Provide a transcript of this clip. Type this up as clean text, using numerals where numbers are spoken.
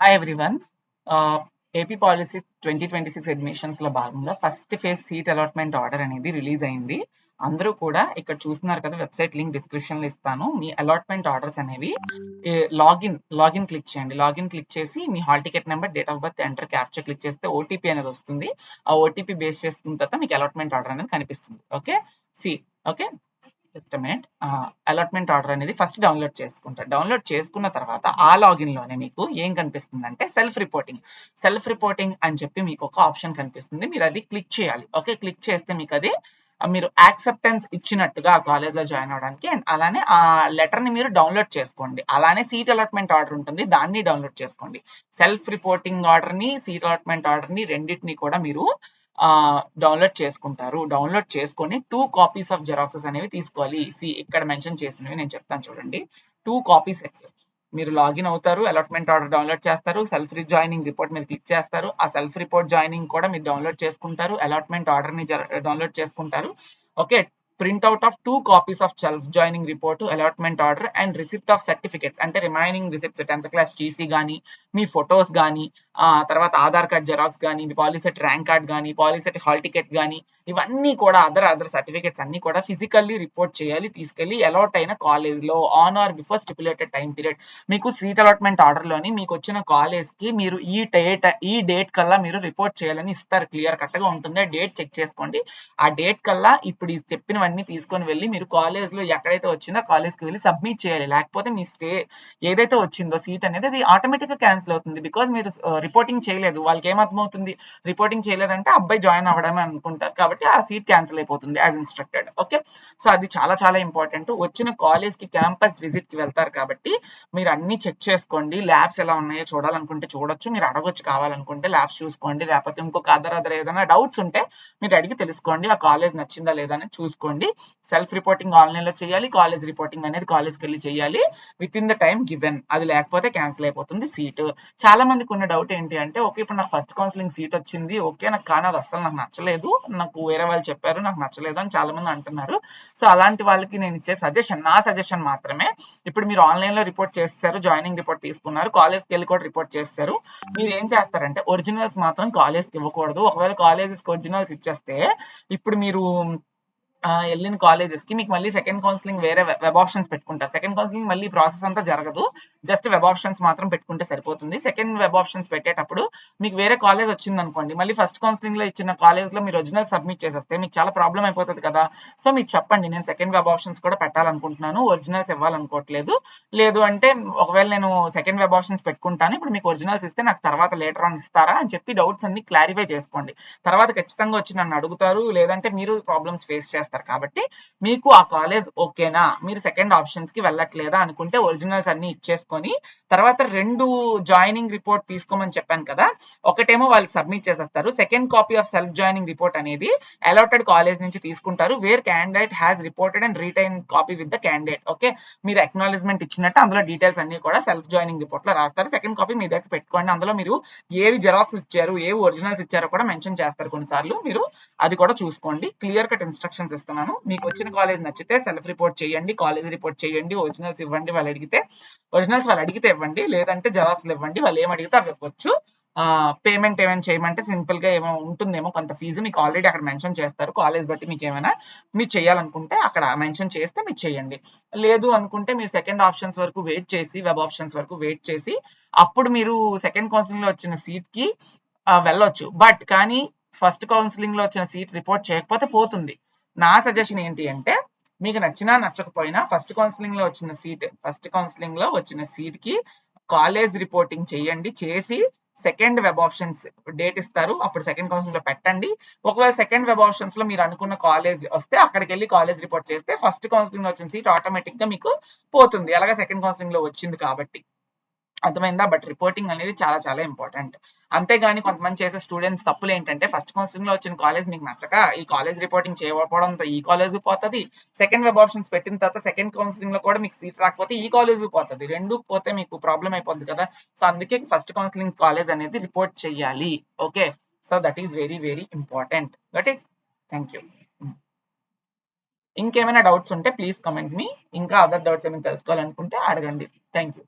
Hi everyone. AP policy 2026 అడ్మిషన్స్‌లో భాగంగా first phase seat allotment order అనేది release అయింది. అందరూ కూడా ఇక్కడ చూస్తున్నారు కదా! వెబ్‌సైట్ లింక్ డిస్క్రిప్షన్‌లో ఇస్తాను. మీ అలాట్‌మెంట్ ఆర్డర్స్ అనేవి లాగిన్ క్లిక్ చేయండి. లాగిన్ క్లిక్ చేసి మీ hall ticket number, date of birth, enter captcha click చేస్తే ఓటీపీ అనేది వస్తుంది. ఆ ఓటీపీ బేస్ చేసుకున్న తర్వాత మీకు అలాట్‌మెంట్ ఆర్డర్ అనేది కనిపిస్తుంది. Okay. See okay. Just minute. Allotment order అనేది ఫస్ట్ డౌన్లోడ్ చేసుకుంటారు. డౌన్లోడ్ చేసుకున్న తర్వాత ఆ లాగిన్ లోనే మీకు ఏం కనిపిస్తుందంటే సెల్ఫ్ రిపోర్టింగ్ అని చెప్పి మీకు ఒక ఆప్షన్ కనిపిస్తుంది. మీరు అది క్లిక్ చేయాలి. ఓకే. క్లిక్ చేస్తే మీకు అది మీరు యాక్సెప్టెన్స్ ఇచ్చినట్టుగా ఆ కాలేజ్ లో జాయిన్ అవడానికి, అండ్ అలానే ఆ లెటర్ ని మీరు డౌన్లోడ్ చేసుకోండి. అలానే సీట్ అలాట్మెంట్ ఆర్డర్ ఉంటుంది, దాన్ని డౌన్లోడ్ చేసుకోండి. సెల్ఫ్ రిపోర్టింగ్ ఆర్డర్ ని, సీట్ అలాట్మెంట్ ఆర్డర్ ని రెండింటిని కూడా మీరు డౌన్లోడ్ చేసుకుంటారు. డౌన్లోడ్ చేసుకొని 2 కాపీస్ ఆఫ్ జెరాక్సెస్ అనేవి తీసుకోవాలి. ఇక్కడ మెన్షన్ చేసినవి నేను చెప్తాను చూడండి. 2 కాపీస్ మీరు లాగిన్ అవుతారు, అలాట్మెంట్ ఆర్డర్ డౌన్లోడ్ చేస్తారు, సెల్ఫ్ జాయినింగ్ రిపోర్ట్ మీద క్లిక్ చేస్తారు. ఆ సెల్ఫ్ రిపోర్ట్ జాయినింగ్ కూడా మీరు డౌన్లోడ్ చేసుకుంటారు, అలాట్మెంట్ ఆర్డర్ ని డౌన్లోడ్ చేసుకుంటారు. Okay. Print out of 2 copies of self joining report, allotment order and receipt of certificates అంటే remaining receipts 10th class TC కానీ, మీ ఫొటోస్ కానీ, తర్వాత ఆధార్ కార్డ్ జెరాక్స్ కానీ, మీ పాలిసెట్ ర్యాంక్ కార్డ్ కానీ, పాలిసెట్ హాల్ టికెట్ కానీ, ఇవన్నీ కూడా అదర్ సర్టిఫికేట్స్ అన్ని కూడా ఫిజికల్లీ రిపోర్ట్ చేయాలి. తీసుకెళ్లి అలాట్ అయిన కాలేజ్ లో on are before stipulated time period మీకు సీట్ అలాట్మెంట్ ఆర్డర్ లోని మీకు వచ్చిన కాలేజ్ కి మీరు ఈ డేట్ కల్లా మీరు రిపోర్ట్ చేయాలని ఇస్తారు. క్లియర్ కట్ గా ఉంటుంది. డేట్ చెక్ చేసుకోండి. ఆ డేట్ కల్లా ఇప్పుడు ఈ చెప్పినవన్నీ తీసుకొని వెళ్ళి మీరు కాలేజ్ లో ఎక్కడైతే వచ్చిందో కాలేజ్ కి వెళ్ళి సబ్మిట్ చేయాలి. లేకపోతే మీ ఏదైతే వచ్చిందో సీట్ అనేది అది ఆటోమేటిక్ గా క్యాన్సిల్ అవుతుంది. బికాస్ మీరు రిపోర్టింగ్ చేయలేదు. వాళ్ళకి ఏమర్థమవుతుంది, రిపోర్టింగ్ చేయలేదంటే అబ్బాయి జాయిన్ అవ్వడమే అనుకుంటారు. కాబట్టి ఆ సీట్ క్యాన్సిల్ అయిపోతుంది యాజ్ ఇన్స్ట్రక్టెడ్. ఓకే. సో అది చాలా చాలా ఇంపార్టెంట్. వచ్చిన కాలేజ్ కి క్యాంపస్ విజిట్ కి వెళ్తారు కాబట్టి మీరు అన్ని చెక్ చేసుకోండి. ల్యాబ్స్ ఎలా ఉన్నాయో చూడాలనుకుంటే చూడొచ్చు, మీరు అడగొచ్చు కావాలనుకుంటే. ల్యాబ్స్ చూసుకోండి, లేకపోతే ఇంకొక అదర్ ఏదైనా డౌట్స్ ఉంటే మీరు అడిగి తెలుసుకోండి. ఆ కాలేజ్ నచ్చిందా లేదా అని చూసుకోండి. సెల్ఫ్ రిపోర్టింగ్ ఆన్లైన్ లో చేయాలి, కాలేజ్ రిపోర్టింగ్ అనేది కాలేజ్కి వెళ్ళి చేయాలి with in the time given. అది లేకపోతే క్యాన్సిల్ అయిపోతుంది సీటు. చాలా మందికి ఉన్న డౌట్ ఏంటి అంటే, ఓకే ఇప్పుడు నాకు ఫస్ట్ కౌన్సిలింగ్ సీట్ వచ్చింది, ఓకే నాకు, కానీ అది అసలు నాకు నచ్చలేదు, నాకు వేరే వాళ్ళు చెప్పారు నాకు నచ్చలేదు అని చాలా మంది అంటున్నారు. సో అలాంటి వాళ్ళకి నేను ఇచ్చే నా సజెషన్ మాత్రమే, ఇప్పుడు మీరు ఆన్లైన్ లో రిపోర్ట్ చేస్తారు, జాయినింగ్ రిపోర్ట్ తీసుకున్నారు, కాలేజ్కి వెళ్ళి కూడా రిపోర్ట్ చేస్తారు. మీరు ఏం చేస్తారంటే ఒరిజినల్స్ మాత్రం కాలేజ్కి ఇవ్వకూడదు. ఒకవేళ కాలేజెస్ ఒరిజినల్స్ ఇచ్చేస్తే ఇప్పుడు మీరు వెళ్ళిన కాలేజెస్ కి మీకు మళ్ళీ సెకండ్ కౌన్సిలింగ్ వేరే వెబ్ ఆప్షన్స్ పెట్టుకుంటారు. సెకండ్ కౌన్సిలింగ్ మళ్ళీ ప్రాసెస్ అంతా జరగదు, జస్ట్ వెబ్ ఆప్షన్స్ మాత్రం పెట్టుకుంటే సరిపోతుంది. సెకండ్ వెబ్ ఆప్షన్స్ పెట్టేటప్పుడు మీకు వేరే కాలేజ్ వచ్చింది అనుకోండి, మళ్ళీ ఫస్ట్ కౌన్సిలింగ్ లో ఇచ్చిన కాలేజ్ లో మీరు ఒరిజినల్ సబ్మిట్ చేసేస్తే మీకు చాలా ప్రాబ్లం అయిపోతుంది కదా. సో మీకు చెప్పండి, నేను సెకండ్ వెబ్ ఆప్షన్స్ కూడా పెట్టాలనుకుంటున్నాను, ఒరిజినల్స్ ఇవ్వాలనుకోవట్లేదు. లేదు అంటే ఒకవేళ నేను సెకండ్ వెబ్ ఆప్షన్స్ పెట్టుకుంటాను, ఇప్పుడు మీకు ఒరిజినల్స్ ఇస్తే నాకు తర్వాత లేటర్ ఆన్ ఇస్తారా అని చెప్పి డౌట్స్ అన్ని క్లారిఫై చేసుకోండి. తర్వాత ఖచ్చితంగా వచ్చి నన్ను అడుగుతారు, లేదంటే మీరు ప్రాబ్లమ్స్ ఫేస్ చేస్తారు. కాబట్టి మీకు ఆ కాలేజ్ ఓకేనా, మీరు సెకండ్ ఆప్షన్స్ కి వెళ్ళట్లేదా అనుకుంటే ఒరిజినల్స్ అన్ని ఇచ్చేసుకొని తర్వాత 2 జాయినింగ్ రిపోర్ట్ తీసుకోమని చెప్పాను కదా, ఒకటేమో వాళ్ళకి సబ్మిట్ చేసేస్తారు. Second copy of self joining report అనేది అలాటెడ్ కాలేజ్ నుంచి తీసుకుంటారు, where candidate has reported and retain copy with the candidate. Okay. మీరు అక్నాలెడ్జ్మెంట్ ఇచ్చినట్టు అందులో డీటెయిల్స్ అన్ని కూడా సెల్ఫ్ జాయినింగ్ రిపోర్ట్ లో రాస్తారు. సెకండ్ కాపీ మీ దగ్గర పెట్టుకోండి. అందులో మీరు ఏవి జెరాక్స్ ఇచ్చారు, ఏవి ఒరిజినల్స్ ఇచ్చారో కూడా మెన్షన్ చేస్తారు కొన్నిసార్లు, మీరు అది కూడా చూసుకోండి. క్లియర్ కట్ ఇన్స్ట్రక్షన్స్ ఇస్తున్నాను. మీకు వచ్చిన కాలేజ్ నచ్చితే సెల్ఫ్ రిపోర్ట్ చేయండి, కాలేజ్ రిపోర్ట్ చేయండి, ఒరిజినల్స్ ఇవ్వండి. వాళ్ళు అడిగితే ఇవ్వండి, లేదంటే జెరాక్స్లు ఇవ్వండి. వాళ్ళు ఏం అడిగితే అవి ఇవ్వచ్చు. పేమెంట్ ఏమైనా చేయమంటే సింపుల్ గా ఏమో ఉంటుందేమో కొంత ఫీజు, మీకు ఆల్రెడీ అక్కడ మెన్షన్ చేస్తారు. కాలేజ్ బట్టి మీకు ఏమైనా మీరు చేయాలనుకుంటే అక్కడ మెన్షన్ చేస్తే మీరు చేయండి. లేదు అనుకుంటే మీరు సెకండ్ ఆప్షన్స్ వరకు వెయిట్ చేసి, వెబ్ ఆప్షన్స్ వరకు వెయిట్ చేసి అప్పుడు మీరు సెకండ్ కౌన్సిలింగ్ లో వచ్చిన సీట్ కి వెళ్ళొచ్చు. బట్ కానీ ఫస్ట్ కౌన్సిలింగ్ లో వచ్చిన సీట్ రిపోర్ట్ చేయకపోతే పోతుంది. నా సజెషన్ ఏంటి అంటే, మీకు నచ్చినా నచ్చకపోయినా ఫస్ట్ కౌన్సిలింగ్ లో వచ్చిన సీట్ కి కాలేజ్ రిపోర్టింగ్ చేయండి. చేసి సెకండ్ వెబ్ ఆప్షన్స్ డేట్ ఇస్తారు, అప్పుడు సెకండ్ కౌన్సిలింగ్ లో పెట్టండి. ఒకవేళ సెకండ్ వెబ్ ఆప్షన్స్ లో మీరు అనుకున్న కాలేజ్ వస్తే అక్కడికి వెళ్ళి కాలేజ్ రిపోర్ట్ చేస్తే ఫస్ట్ కౌన్సిలింగ్ లో వచ్చిన సీట్ ఆటోమేటిక్ గా మీకు పోతుంది, అలాగే సెకండ్ కౌన్సిలింగ్ లో వచ్చింది కాబట్టి. అర్థమైందా. బట్ రిపోర్టింగ్ అనేది చాలా చాలా ఇంపార్టెంట్. అంతేగాని కొంతమంది చేసే స్టూడెంట్స్ తప్పులు ఏంటంటే, ఫస్ట్ కౌన్సిలింగ్ లో వచ్చిన కాలేజ్ మీకు నచ్చక ఈ కాలేజ్ రిపోర్టింగ్ చేయకపోవడంతో ఈ కాలేజ్ పోతుంది, సెకండ్ వెబ్ ఆప్షన్స్ పెట్టిన తర్వాత సెకండ్ కౌన్సిలింగ్ లో కూడా మీకు సీట్ రాకపోతే ఈ కాలేజ్ పోతుంది. రెండు పోతే మీకు ప్రాబ్లం అయిపోద్ది కదా. సో అందుకే ఫస్ట్ కౌన్సిలింగ్ కాలేజ్ అనేది రిపోర్ట్ చేయాలి. Okay. So that is very very important. Got it. Thank you. ఇంకేమైనా డౌట్స్ ఉంటే ప్లీజ్ కమెంట్ మీ. ఇంకా అదర్ డౌట్స్ ఏమైనా తెలుసుకోవాలనుకుంటే అడగండి. Thank you.